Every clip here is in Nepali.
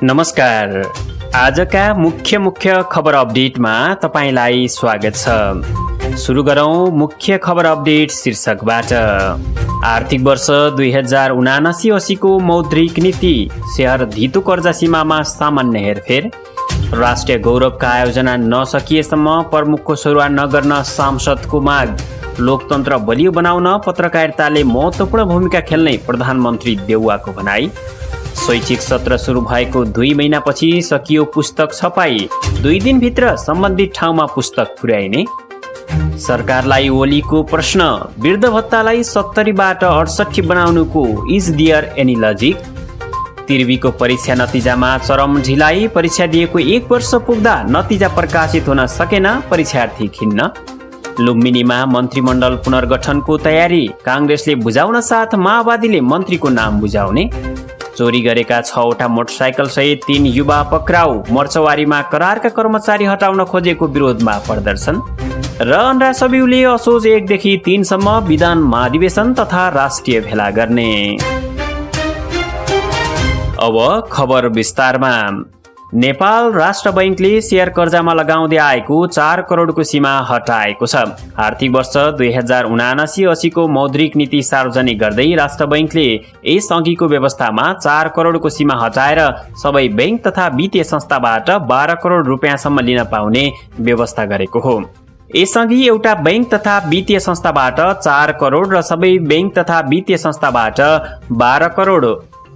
नमस्कार। आजका मुख्य खबर अपडेटमा तपाईलाई स्वागत छ। सुरु गरौँ मुख्य खबर अपडेट शीर्षकबाट। आर्थिक वर्ष 2079-80 को मौद्रिक नीति, शेयर धितो कर्जा सीमामा सामान्य हेरफेर, राष्ट्रिय गौरवका आयोजना नसकिएसम्म प्रमुखको सरुवा नगर्न सांसदको माग, लोकतन्त्र बलियो बनाउन पत्रकारिताले महत्त्वपूर्ण भूमिका खेल्ने प्रधानमन्त्री देउवाको भनाई, शैक्षिक सत्र सुरु भएको 2 महिनापछि सकियो पुस्तक छपाई, 2 दिनभित्र सम्बन्धित ठाउँमा पुस्तक पुर्याइने, सरकारलाई ओलीको प्रश्न, वृद्ध भत्तालाई 70बाट 68 बनाउनुको इज देयर एनी लजिक, तिर्बीको परीक्षा नतिजामा चरम ढिलाइ, परीक्षा दिएको 1 वर्ष पुग्दा नतिजा प्रकाशित हुन सकेन, परीक्षार्थी खिन्न, लुम्बिनीमा मन्त्रीमण्डल पुनर्गठनको तयारी, काङ्ग्रेसले बुझाउन साथ माओवादीले मन्त्रीको नाम बुझाउने, चोरी गरेका 6वटा मोटरसाइकल सहित 3 युवा पक्राउ, मर्चवारीमा करारका कर्मचारी हटाउन खोजेको विरोधमा प्रदर्शन र अन्ना सबिउले असोज 1 देखि 3 सम्म विधान महाधिवेशन तथा राष्ट्रिय भेला गर्ने। अब खबर विस्तारमा। नेपाल राष्ट्र बैंकले शेयर कर्जामा लगाउँदै आएको 4 करोडको सीमा हटाएको छ। आर्थिक वर्ष 2079-80 को मौद्रिक नीति सार्वजनिक गर्दै राष्ट्र बैंकले यस अघिको व्यवस्थामा 4 करोडको सीमा हटाएर सबै बैंक तथा वित्तीय संस्थाबाट 12 करोड रुपियाँसम्म लिन पाउने व्यवस्था गरेको हो। यसअघि एउटा बैंक तथा वित्तीय संस्थाबाट 4 करोड र सबै बैंक तथा वित्तीय संस्थाबाट 12 करोड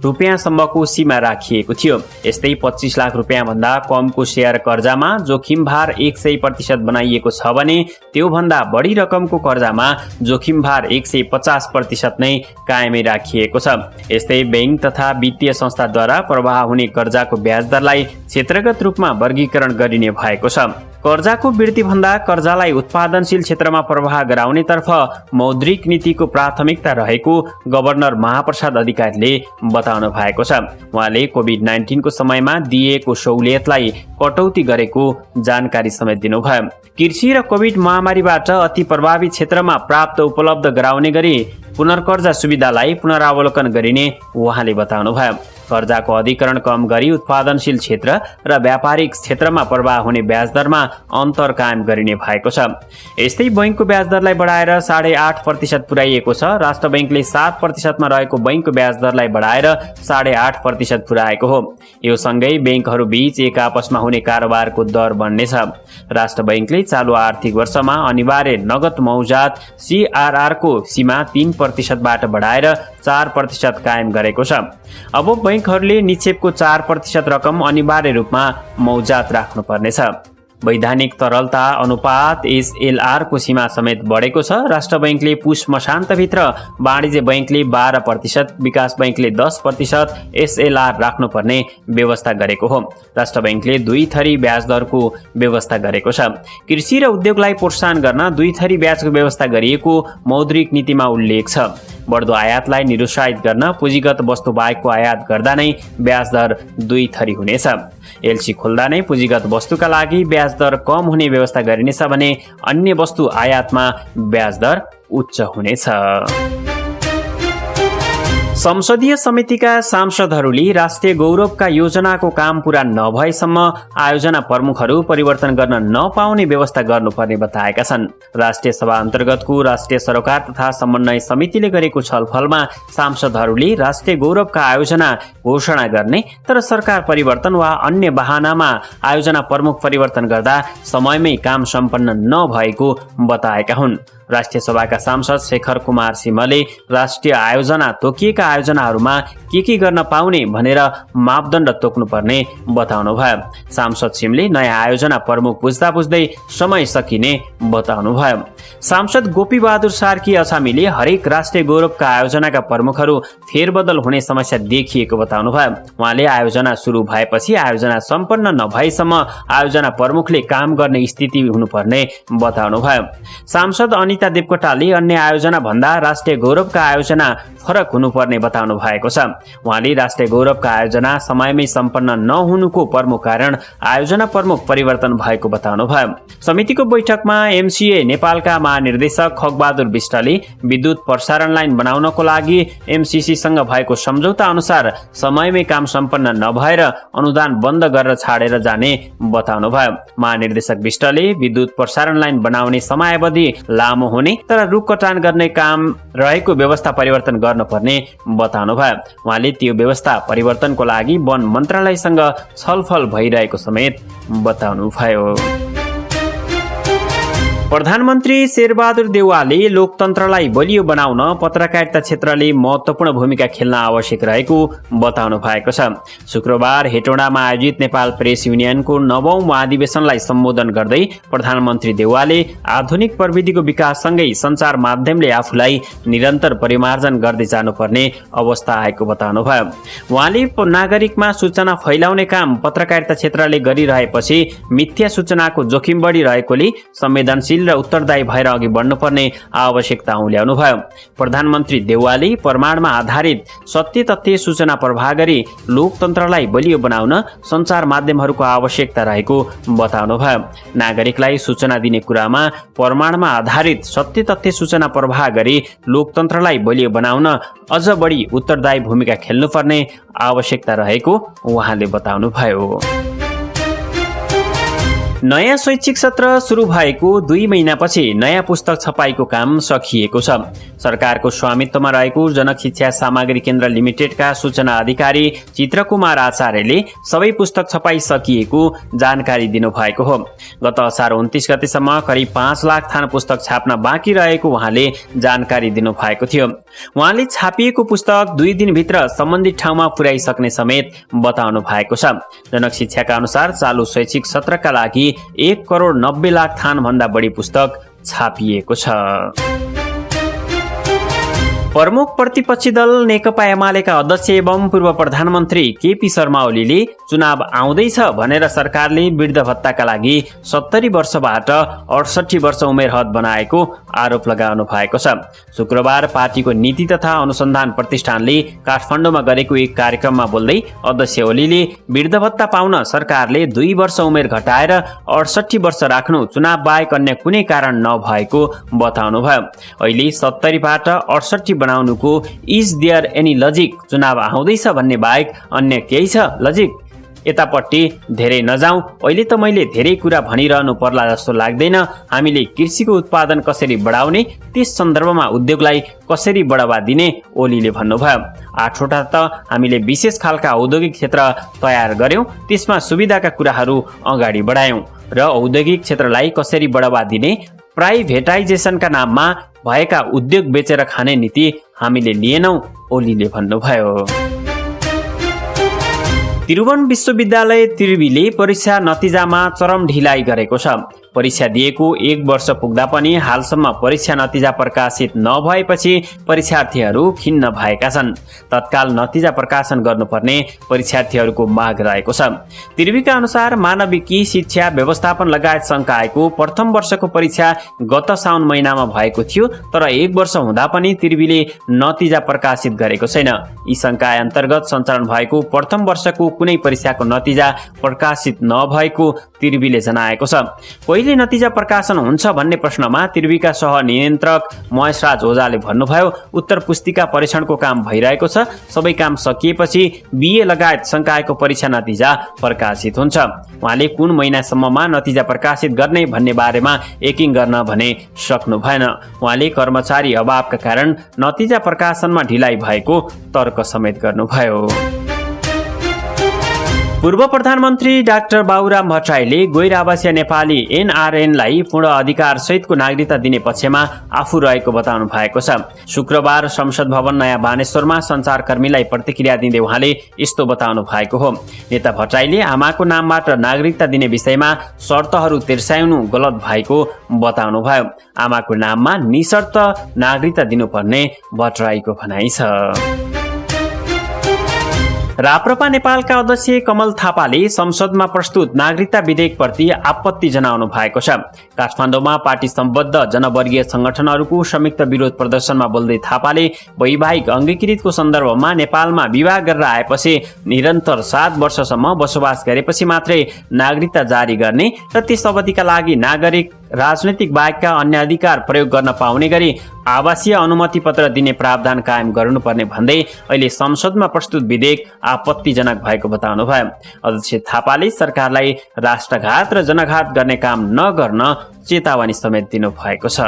रुपियाँसम्मको सीमा राखिएको थियो। यस्तै 25 लाख रुपियाँ भन्दा कमको शेयर कर्जामा जोखिम भार 100% बनाइएको छ भने त्यो भन्दा बढी रकमको कर्जामा जोखिम भार 150% नै कायमै राखिएको छ। यस्तै बैंक तथा वित्तीय संस्थाद्वारा प्रवाह हुने कर्जाको ब्याज दरलाई क्षेत्रगत रूपमा वर्गीकरण गरिने भएको छ। कर्जाको वृद्धि भन्दा कर्जालाई उत्पादनशील क्षेत्रमा प्रवाह गराउनेतर्फ मौद्रिक नीतिको प्राथमिकता रहेको गभर्नर महाप्रसाद अधिकारीले बताउनु भएको छ। उहाँले कोभिड-19 को समयमा दिएको सहुलियतलाई कटौती गरेको जानकारी समेत दिनुभयो। कृषि र कोभिड महामारीबाट अति प्रभावित क्षेत्रमा प्राप्त उपलब्ध गराउने गरी पुनर्कर्जा सुविधालाई पुनरावलोकन गरिने उहाँले बताउनुभयो। कर्जाको अधिकरण कम गरी उत्पादनशील क्षेत्र र व्यापारिक क्षेत्रमा प्रवाह हुने ब्याज दरमा अन्तर कायम गरिने भएको छ। यस्तै बैंकको ब्याज दरलाई बढाएर 8.5% पुर्याइएको छ। राष्ट्र बैंकले 7% मा रहेको बैंकको ब्याज दरलाई बढाएर 8.5% पुर्याएको हो। यो सँगै बैंकहरू बीच एक आपसमा हुने कारोबारको दर बढ्नेछ। राष्ट्र बैंकले चालु आर्थिक वर्षमा अनिवार्य नगद मौजात CRR को सीमा 3% बाट बढाएर 4% कायम गरेको छ। अब बैंकहरूले निक्षेपको 4% रकम अनिवार्य रूपमा मौजात राख्नुपर्नेछ। वैधानिक तरलता अनुपात SLR को सीमा समेत बढेको छ। राष्ट्र बैंकले पुष मसान्तभित्र वाणिज्य बैंकले 12%, विकास बैंकले 10% SLR राख्नुपर्ने व्यवस्था गरेको हो। राष्ट्र बैंकले 2 थरी ब्याज दरको व्यवस्था गरेको छ। कृषि र उद्योगलाई प्रोत्साहन गर्न 2 थरी ब्याजको व्यवस्था गरिएको मौद्रिक नीतिमा उल्लेख छ। बढ्दो आयातलाई निरुत्साहित गर्न पुँजीगत वस्तु बाहेकको आयात गर्दा नै ब्याज दर 2 थरी हुनेछ। एलसी खोल्दा नै पुँजीगत वस्तुका लागि ब्याज दर कम हुने व्यवस्था गरिनेछ भने अन्य वस्तु आयातमा ब्याज दर उच्च हुनेछ। संसदीय समितिका सांसदहरूले राष्ट्रिय गौरवका योजनाको काम पूरा नभएसम्म आयोजना प्रमुखहरू परिवर्तन गर्न नपाउने व्यवस्था गर्नुपर्ने बताएका छन्। राष्ट्रिय सभा अन्तर्गतको राष्ट्रिय सरोकार तथा समन्वय समितिले गरेको छलफलमा सांसदहरूले राष्ट्रिय गौरवका आयोजना घोषणा गर्ने तर सरकार परिवर्तन वा अन्य बहानामा आयोजना प्रमुख परिवर्तन गर्दा समयमै काम सम्पन्न नभएको बताएका हुन्। राष्ट्रिय सभाका सांसद शेखर कुमार सिंहले राष्ट्रिय आयोजना तोकिएका आयोजनाहरूमा के गर्न पाउने भनेर मापदण्ड तोक्नुपर्ने बताउनुभयो। सांसद सिंहले नयाँ आयोजना प्रमुख बुझ्दा बुझ्दै समय सकिने बताउनुभयो। सांसद गोपी बहादुर सार्की अछामीले हरेक राष्ट्रिय गौरवका आयोजनाका प्रमुखहरू फेरबदल हुने समस्या देखिएको बताउनुभयो। उहाँले आयोजना सुरु भएपछि आयोजना सम्पन्न नभएसम्म आयोजना प्रमुखले काम गर्ने स्थिति हुनुपर्ने बताउनुभयो। सांसद अनिता देवकोटाले अन्य आयोजना भन्दा राष्ट्रिय गौरवका आयोजना फरक हुनुपर्ने बताउनु भएको छ। उहाँले राष्ट्रिय गौरवका आयोजना समयमै सम्पन्न नहुनुको प्रमुख कारण आयोजना प्रमुख परिवर्तन भएको बताउनुभयो। समितिको बैठकमा एमसीए नेपालका विभागका महानिर्देशक खगबहादुर विष्टले विद्युत प्रसारण लाइन बनाउनको लागि एमसीसीसँग भएको सम्झौता अनुसार समयमै काम सम्पन्न नभएर अनुदान बन्द गरेर छाडेर जाने बताउनुभयो। महानिर्देशक विष्टले विद्युत प्रसारण लाइन बनाउने समयावधि लामो हुने तर रुख कटान गर्ने काम रहेको व्यवस्था परिवर्तन गर्नुपर्ने बताउनुभयो। उहाँले त्यो व्यवस्था परिवर्तनको लागि वन मन्त्रालयसँग छलफल भइरहेको समेत बताउनुभयो। प्रधानमन्त्री शेरबहादुर देउवाले लोकतन्त्रलाई बलियो बनाउन पत्रकारिता क्षेत्रले महत्त्वपूर्ण भूमिका खेल्न आवश्यक रहेको बताउनु भएको छ। शुक्रबार हेटौडामा आयोजित नेपाल प्रेस युनियनको 9औं महाधिवेशनलाई सम्बोधन गर्दै प्रधानमन्त्री देउवाले आधुनिक प्रविधिको विकाससँगै सञ्चार माध्यमले आफूलाई निरन्तर परिमार्जन गर्दै जानुपर्ने अवस्था आएको बताउनुभयो। उहाँले नागरिकमा सूचना फैलाउने काम पत्रकारिता क्षेत्रले गरिरहेपछि मिथ्या सूचनाको जोखिम बढिरहेकोले संवेदनशील र उत्तरदायी भएर अघि बढ्नुपर्ने आवश्यकता उल्याउनुभयो। प्रधानमन्त्री देउवाले प्रमाणमा आधारित सत्य तथ्य सूचना प्रवाह गरी लोकतन्त्रलाई बलियो बनाउन सञ्चार माध्यमहरूको आवश्यकता रहेको बताउनुभयो। नागरिकलाई सूचना दिने कुरामा प्रमाणमा आधारित सत्य तथ्य सूचना प्रवाह गरी लोकतन्त्रलाई बलियो बनाउन अझ बढी उत्तरदायी भूमिका खेल्नुपर्ने आवश्यकता रहेको उहाँले बताउनुभयो। नयाँ शैक्षिक सत्र सुरु भएको 2 महिनापछि नयाँ पुस्तक छपाईको काम सकिएको छ। सरकारको स्वामित्वमा रहेको जनक शिक्षा सामग्री केन्द्र लिमिटेडका सूचना अधिकारी चित्रकुमार आचार्यले सबै पुस्तक छपाई सकिएको जानकारी दिनुभएको हो। गत असार 29 गतेसम्म करिब 5 लाख थान पुस्तक छाप्न बाँकी रहेको उहाँले जानकारी दिनुभएको थियो। उहाँले छापिएको पुस्तक 2 दिनभित्र सम्बन्धित ठाउँमा पुर्याइसक्ने समेत बताउनु भएको छ। जनक शिक्षाका अनुसार चालु शैक्षिक सत्रका लागि 1 करोड 90 लाख थान भन्दा बढी पुस्तक छापिएको छ। प्रमुख प्रतिपक्षी दल नेकपा एमालेका अध्यक्ष एवं पूर्व प्रधानमन्त्री केपी शर्मा ओलीले चुनाव आउँदैछ भनेर सरकारले वृद्ध भत्ताका लागि 70 वर्षबाट 68 वर्ष उमेर हद बनाएको आरोप लगाउनु भएको छ। शुक्रबार पार्टीको नीति तथा अनुसन्धान प्रतिष्ठानले काठमाडौँमा गरेको एक कार्यक्रममा बोल्दै अध्यक्ष ओलीले वृद्ध भत्ता पाउन सरकारले 2 वर्ष उमेर घटाएर 68 वर्ष राख्नु चुनाव बाहेक अन्य कुनै कारण नभएको बताउनुभयो। अहिले 70 बाट 68 बनाउनुको इज देयर एनी लजिक? चुनाव आउँदैछ भन्ने बाहेक अन्य केही छ लजिक? यतापट्टि धेरै नजाउँ, अहिले त मैले धेरै कुरा भनिरहनु पर्ला जस्तो लाग्दैन। हामीले कृषिको उत्पादन कसरी बढाउने, त्यस सन्दर्भमा उद्योगलाई कसरी बढावा दिने ओलीले भन्नुभयो। 8वटा त हामीले विशेष खालका औद्योगिक क्षेत्र तयार गर्यौं, त्यसमा सुविधाका कुराहरू अगाडि बढायौं र औद्योगिक क्षेत्रलाई कसरी बढावा दिने, प्राइभेटाइजेसनका नाममा भएका उद्योग बेचेर खाने नीति हामीले लिएनौं, ओलीले भन्नुभयो। त्रिभुवन विश्वविद्यालय त्रिवीले परीक्षा नतिजामा चरम ढिलाइ गरेको छ। परीक्षा दिएको 1 वर्ष पुग्दा पनि हालसम्म परीक्षा नतिजा प्रकाशित नभएपछि परीक्षार्थीहरू खिन्न भएका छन्। तत्काल नतिजा प्रकाशन गर्नुपर्ने परीक्षार्थीहरूको माग रहेको छ। त्रिवीका अनुसार मानविकी शिक्षा व्यवस्थापन लगायत संकायको प्रथम वर्षको परीक्षा गत साउन महिनामा भएको थियो, तर 1 वर्ष हुँदा पनि त्रिवीले नतिजा प्रकाशित गरेको छैन। यी संकाय अन्तर्गत सञ्चालन भएको प्रथम वर्षको कुनै परीक्षाको नतिजा प्रकाशित नभएको त्रिवीले जनाएको छ। कहिले नतिजा प्रकाशन हुन्छ भन्ने प्रश्नमा त्रिवीका सहनियन्त्रक महेशराज ओझाले भन्नुभयो, उत्तर पुस्तिका परीक्षणको काम भइरहेको छ। सबै काम सकिएपछि बीए लगायत संकायको परीक्षा नतिजा प्रकाशित हुन्छ। उहाँले कुन महिनासम्ममा नतिजा प्रकाशित गर्ने भन्ने बारेमा एकिङ गर्न भने सक्नु भएन। उहाँले कर्मचारी अभावका कारण नतिजा प्रकाशनमा ढिलाइ भएको तर्क समेत गर्नुभयो। पूर्व प्रधानमन्त्री डाक्टर बाबुराम भट्टराईले गैर आवासीय नेपाली एनआरएनलाई पूर्ण अधिकार सहितको नागरिकता दिने पक्षमा आफू रहेको बताउनु भएको छ। शुक्रबार संसद भवन नयाँ बानेश्वरमा सञ्चारकर्मीलाई प्रतिक्रिया दिँदै उहाँले यस्तो बताउनु भएको हो। नेता भट्टराईले आमाको नामबाट नागरिकता दिने विषयमा शर्तहरू तिर्साउनु गलत भएको बताउनुभयो। आमाको नाममा निशर्त नागरिकता दिनुपर्ने भट्टराईको भनाइ छ। राप्रपा नेपालका अध्यक्ष कमल थापाले संसदमा प्रस्तुत नागरिकता विधेयकप्रति आपत्ति जनाउनु भएको छ। काठमाडौँमा पार्टी सम्बद्ध जनवर्गीय संगठनहरूको संयुक्त विरोध प्रदर्शनमा बोल्दै थापाले वैवाहिक अङ्गीकृतको सन्दर्भमा नेपालमा विवाह गरेर आएपछि निरन्तर 7 वर्षसम्म बसोबास गरेपछि मात्रै नागरिकता जारी गर्ने र त्यस अवधिका लागि राजनैतिक बाहेकका अन्य अधिकार प्रयोग गर्न पाउने गरी आवासीय अनुमति पत्र दिने प्रावधान कायम गर्नुपर्ने भन्दै अहिले संसदमा प्रस्तुत विधेयक आपत्तिजनक भएको बताउनुभयो। अध्यक्ष थापाले सरकारलाई राष्ट्रघात र जनघात गर्ने काम नगर्न चेतावनी समेत दिनुभएको छ।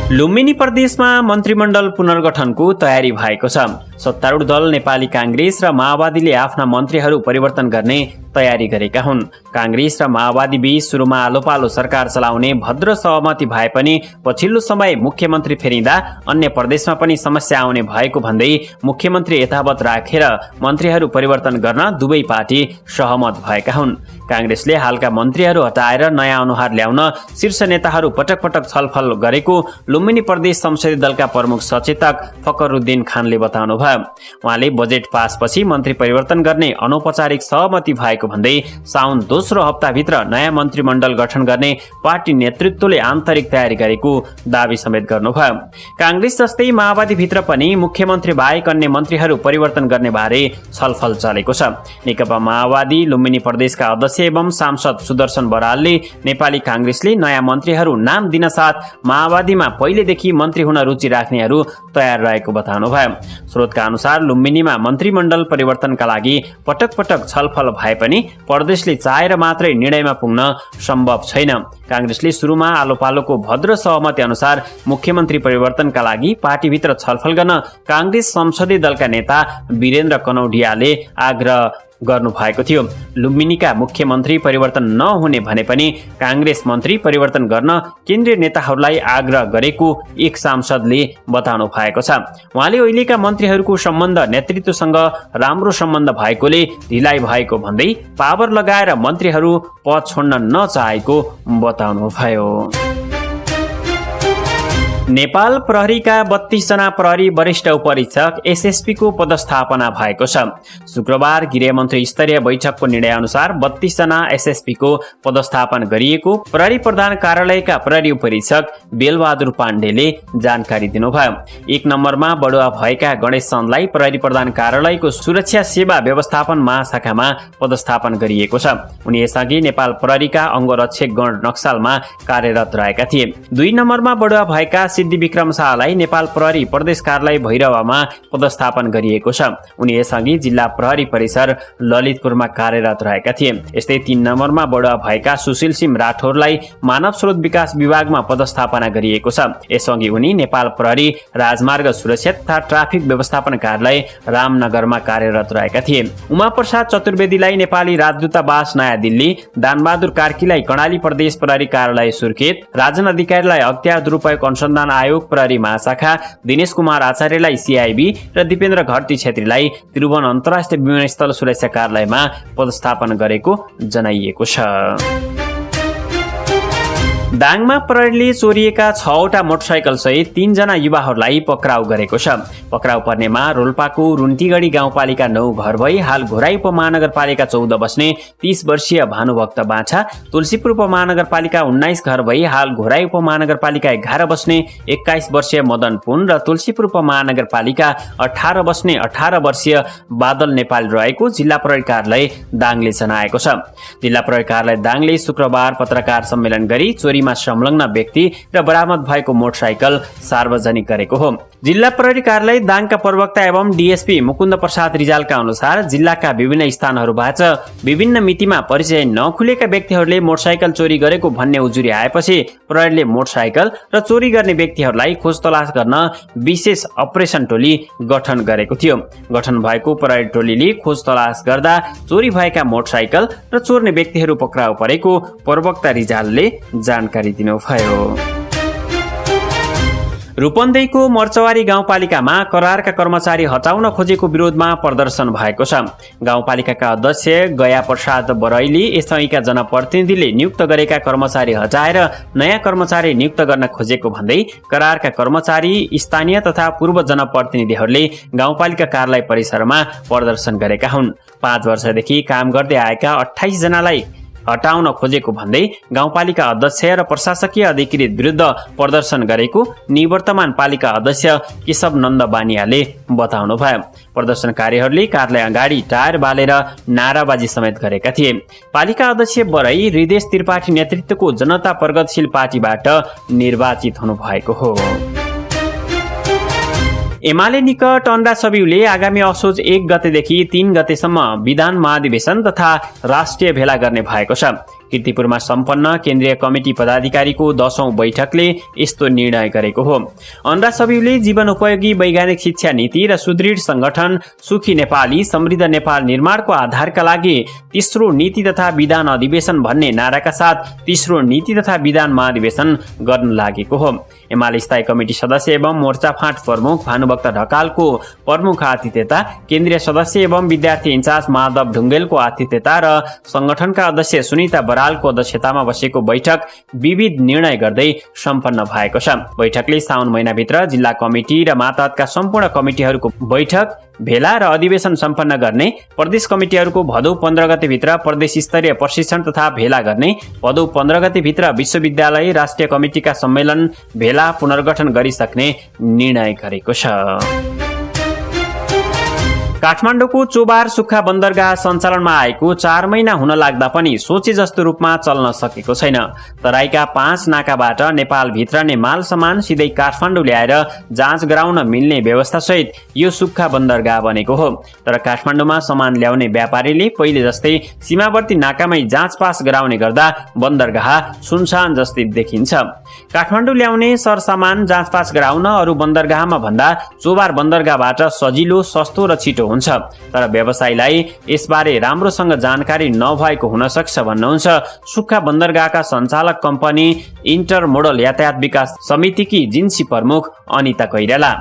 लुम्बिनी प्रदेशमा मन्त्रीमण्डल पुनर्गठनको तयारी भएको छ। सत्तारूढ दल नेपाली कांग्रेस र माओवादीले आफ्ना मन्त्रीहरू परिवर्तन गर्ने तयारी गरेका हुन्। कांग्रेस र माओवादी बीच सुरुमा आलोपालो सरकार चलाउने भद्र सहमति भए पनि पछिल्लो समय मुख्यमन्त्री फेरिँदा अन्य प्रदेशमा पनि समस्या आउने भएको भन्दै मुख्यमन्त्री यथावत राखेर मन्त्रीहरू परिवर्तन गर्न दुवै पार्टी सहमत भएका हुन्। कांग्रेसले हालका मन्त्रीहरू हटाएर नयाँ अनुहार ल्याउन शीर्ष नेताहरू पटक पटक छलफल गरेको लुम्बिनी प्रदेश संसदीय दलका प्रमुख सचेतक फकरुद्दिन खानले बताउनुभयो। उहाँले बजेट पासपछि मन्त्री परिवर्तन गर्ने अनौपचारिक सहमति भएको भन्दै साउन दोस्रो हप्ताभित्र नयाँ मन्त्रीमण्डल गठन गर्ने पार्टी नेतृत्वले आन्तरिक तयारी गरेको दावी समेत गर्नुभयो। कांग्रेस जस्तै माओवादी भित्र पनि मुख्यमन्त्री बाहेक अन्य मन्त्रीहरू परिवर्तन गर्ने बारे छलफल चलेको छ। नेकपा माओवादी लुम्बिनी प्रदेशका अध्यक्ष एवं सांसद सुदर्शन बरालले नेपाली कांग्रेसले नयाँ मन्त्रीहरू नाम दिन साथ माओवादीमा पहिलेदेखि मन्त्री हुन रुचि राख्नेहरू तयार रहेको बताउनुभयो। स्रोतका अनुसार लुम्बिनीमा मन्त्रीमण्डल परिवर्तनका लागि पटक पटक छलफल भए पनि प्रदेशले चाहेर मात्रै निर्णयमा पुग्न सम्भव छैन। कांग्रेसले सुरुमा आलोपालोको भद्र सहमति अनुसार मुख्यमन्त्री परिवर्तनका लागि पार्टीभित्र छलफल गर्न कांग्रेस संसदीय दलका नेता वीरेन्द्र कनौडियाले आग्रह गर्नु भएको थियो। लुम्बिनीका मुख्यमन्त्री परिवर्तन नहुने भने पनि कांग्रेस मन्त्री परिवर्तन गर्न केन्द्रीय नेताहरूलाई आग्रह गरेको एक सांसदले बताउनु भएको छ। उहाँले अहिलेका मन्त्रीहरूको सम्बन्ध नेतृत्वसँग राम्रो सम्बन्ध भएकोले ढिलाइ भएको भन्दै पावर लगाएर मन्त्रीहरू पद छोड्न नचाहेको बताउनुभयो। नेपाल प्रहरीका 32 जना प्रहरी वरिष्ठ उपरीक्षक एसएसपी को पदस्थापना भएको छ। शुक्रबार गृहमन्त्री स्तरीय बैठकको निर्णय अनुसार 32 जना एसएसपी को पदस्थापन गरिएको प्रहरी प्रधान कार्यालयका प्रहरी उपरीक्षक बेलबहादुर पाण्डेले जानकारी दिनुभयो। 1 नम्बरमा बढुवा भएका गणेश चन्दलाई प्रहरी प्रधान कार्यालयको सुरक्षा सेवा व्यवस्थापन महाशाखामा पदस्थापन गरिएको छ। उनी यसअघि नेपाल प्रहरीका अंगरक्षक गण नक्सालमा कार्यरत रहेका थिए। 2 नम्बरमा बढुवा भएका सिद्धि विक्रम शाहलाई नेपाल प्रहरी प्रदेश कार्यालय भैरवामा पदस्थापन गरिएको छ। उनी यसअघि जिल्ला प्रहरी परिसर ललितपुरमा कार्यरत रहेका थिए। यस्तै 3 नम्बरमा बढुवा भएका सुशील सिंह राठौरलाई मानव स्रोत विकास विभागमा पदस्थापना गरिएको छ। यसअघि उनी नेपाल प्रहरी राजमार्ग सुरक्षा तथा ट्राफिक व्यवस्थापन कार्यालय रामनगरमा कार्यरत रहेका थिए। उमा प्रसाद चतुर्वेदीलाई नेपाली राजदूतावास नयाँ दिल्ली, दानबहादुर कार्कीलाई कर्णाली प्रदेश प्रहरी कार्यालय सुर्खेत, राजन अधिकारीलाई हत्या दुरुपयोग अनुसन्धान आयोग प्रहरी महाशाखा, दिनेश कुमार आचार्यलाई सीआईबी र दिपेन्द्र घरती छेत्रीलाई त्रिभुवन अन्तर्राष्ट्रिय विमानस्थल सुरक्षा कार्यालयमा पदस्थापन गरेको जनाइएको छ। दाङमा प्रहरीले चोरिएका 6वटा मोटरसाइकल सहित 3 जना युवाहरूलाई पक्राउ गरेको छ। पक्राउ पर्नेमा रोल्पाको रुन्टीगढी गाउँपालिका 9 घर भई हाल घोराई उपमहानगरपालिका 14 बस्ने 30 वर्षीय भानुभक्त बाछा, तुलसीपुर उपमहानगरपालिका 19 घर भई हाल घोराई उपमहानगरपालिका 11 बस्ने 21 वर्षीय मदन पुन र तुलसीपुर उपमहानगरपालिका 18 बस्ने 18 वर्षीय बादल नेपाल रहेको जिल्ला प्रहरी कार्यालय दाङले जनाएको छ। जिल्ला प्रहरी कार्यालय दाङले शुक्रबार पत्रकार सम्मेलन गरी चोरीमा संलग्न व्यक्ति र बरामद भएको मोटरसाइकल सार्वजनिक गरेको हो। जिल्ला प्रहरी कार्यालय दाङका प्रवक्ता एवं डीएसपी मुकुन्द प्रसाद रिजालका अनुसार जिल्लाका विभिन्न स्थानहरूबाट विभिन्न मितिमा परिचय नखुलेका व्यक्तिहरूले मोटरसाइकल चोरी गरेको भन्ने उजुरी आएपछि प्रहरीले मोटरसाइकल र चोरी गर्ने व्यक्तिहरूलाई खोज तलास गर्न विशेष अपरेसन टोली गठन गरेको थियो। गठन भएको प्रहरी टोलीले खोज तलास गर्दा चोरी भएका मोटरसाइकल र चोर्ने व्यक्तिहरू पक्राउ परेको प्रवक्ता रिजालले जानकारी दिनुभयो। रूपन्देहीको मर्चवारी गाउँपालिकामा करारका कर्मचारी हटाउन खोजेको विरोधमा प्रदर्शन भएको छ। गाउँपालिकाका अध्यक्ष गया प्रसाद बरैली यसअघिका जनप्रतिनिधिले नियुक्त गरेका कर्मचारी हटाएर नयाँ कर्मचारी नियुक्त गर्न खोजेको भन्दै करारका कर्मचारी स्थानीय तथा पूर्व जनप्रतिनिधिहरूले गाउँपालिका कार्यालय परिसरमा प्रदर्शन गरेका हुन्। 5 वर्षदेखि काम गर्दै आएका 28 जनालाई हटाउन खोजेको भन्दै गाउँपालिका अध्यक्ष र प्रशासकीय अधिकृत विरुद्ध प्रदर्शन गरेको निवर्तमान पालिका अध्यक्ष केशव नन्द बानियाले बताउनुभयो। प्रदर्शनकारीहरूले कार्यालय अगाडि टायर बालेर नाराबाजी समेत गरेका थिए। पालिका अध्यक्ष बराई हृदेश त्रिपाठी नेतृत्वको जनता प्रगतिशील पार्टीबाट निर्वाचित हुनुभएको हो। एमाले निकट अन्डा सबिउले आगामी असोज 1 गतेदेखि 3 गतेसम्म विधान महाधिवेशन तथा राष्ट्रिय भेला गर्ने भएको छ। कीर्तिपुरमा सम्पन्न केन्द्रीय कमिटी पदाधिकारीको 10औं बैठकले यस्तो निर्णय गरेको हो। अन्डा सबिउले जीवन उपयोगी वैज्ञानिक शिक्षा नीति र सुदृढ संगठन सुखी नेपाली समृद्ध नेपाल निर्माणको आधारका लागि तेस्रो नीति तथा विधान अधिवेशन भन्ने नाराका साथ तेस्रो नीति तथा विधान महाधिवेशन गर्न लागेको हो। एमाले स्थायी कमिटी सदस्य एवं मोर्चा फाँट प्रमुख भानुभक्त ढकालको प्रमुख आतिथ्यता, केन्द्रीय सदस्य एवं विद्यार्थी इन्चार्ज माधव ढुङ्गेलको आतिथ्यता र संगठनका अध्यक्ष सुनिता बरालको अध्यक्षतामा बसेको बैठक विविध निर्णय गर्दै सम्पन्न भएको छ। बैठकले साउन महिनाभित्र जिल्ला कमिटी र मातहतका सम्पूर्ण कमिटीहरूको बैठक भेला र अधिवेशन सम्पन्न गर्ने, प्रदेश कमिटीहरूको भदौ 15 गतेभित्र प्रदेश स्तरीय प्रशिक्षण तथा भेला गर्ने, भदौ 15 गतेभित्र विश्वविद्यालय राष्ट्रिय कमिटीका सम्मेलन भेला पुनर्गठन गरिसक्ने निर्णय गरेको छ। काठमाडौँको चोबार सुक्खा बन्दरगाह सञ्चालनमा आएको 4 महिना हुन लाग्दा पनि सोचे जस्तो रूपमा चल्न सकेको छैन। तराईका 5 नाकाबाट नेपाल भित्रने माल सामान सिधै काठमाडौँ ल्याएर जाँच गराउन मिल्ने व्यवस्थासहित यो सुक्खा बन्दरगाह बनेको हो। तर काठमाडौँमा सामान ल्याउने व्यापारीले पहिले जस्तै सीमावर्ती नाकामै जाँच पास गराउने गर्दा बन्दरगाह सुनसान जस्तै देखिन्छ। काठमाडौँ ल्याउने सरसामान जाँच पास गराउन अरू बन्दरगाहमा भन्दा चोबार बन्दरगाहबाट सजिलो, सस्तो र छिटो हुन्छ। तर व्यवसायीलाई यसबारे राम्रोसँग जानकारी नभएको हुन सक्छ भन्नुहुन्छ सुक्खा बन्दरगाहका सञ्चालक कम्पनी इन्टरमोडल यातायात विकास समितिकी जिन्सी प्रमुख अनिता कैराला।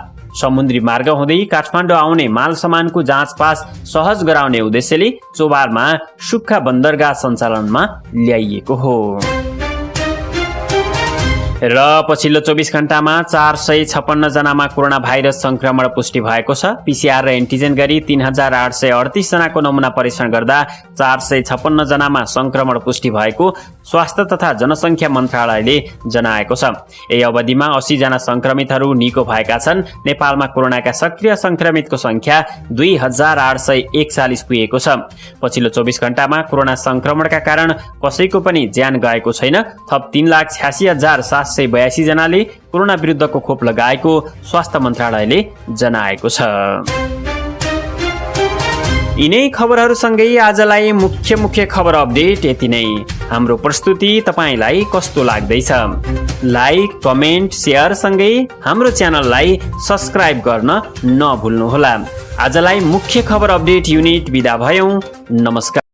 समुद्री मार्ग हुँदै काठमाडौँ आउने माल सामानको जाँच पास सहज गराउने उद्देश्यले चोबारमा सुक्खा बन्दरगाह सञ्चालनमा ल्याइएको हो। र पछिल्लो 24 घण्टामा 456 जनामा कोरोना भाइरस संक्रमण पुष्टि भएको छ। पीसीआर र एन्टिजेन गरी 3838 जनाको नमुना परीक्षण गर्दा 456 जनामा संक्रमण पुष्टि भएको स्वास्थ्य तथा जनसङ्ख्या मन्त्रालयले जनाएको छ। यही अवधिमा 80 जना संक्रमितहरू निको भएका छन्। नेपालमा कोरोनाका सक्रिय संक्रमितको संख्या 2841 पुगेको छ। पछिल्लो 24 घण्टामा कोरोना संक्रमणका कारण कसैको पनि ज्यान गएको छैन। थप 3,86,782 जनाले कोरोना विरुद्धको खोप लगाएको स्वास्थ्य मन्त्रालयले जनाएको छ। यिनै खबरहरूसँगै आजलाई मुख्य खबर अपडेट यति नै। हाम्रो प्रस्तुति तपाईलाई कस्तो लाग्दैछ? लाइक, कमेन्ट, शेयर सँगै हाम्रो च्यानललाई सब्स्क्राइब गर्न नभुल्नुहोला। आजलाई मुख्य खबर अपडेट युनिट बिदा भयौं। नमस्कार।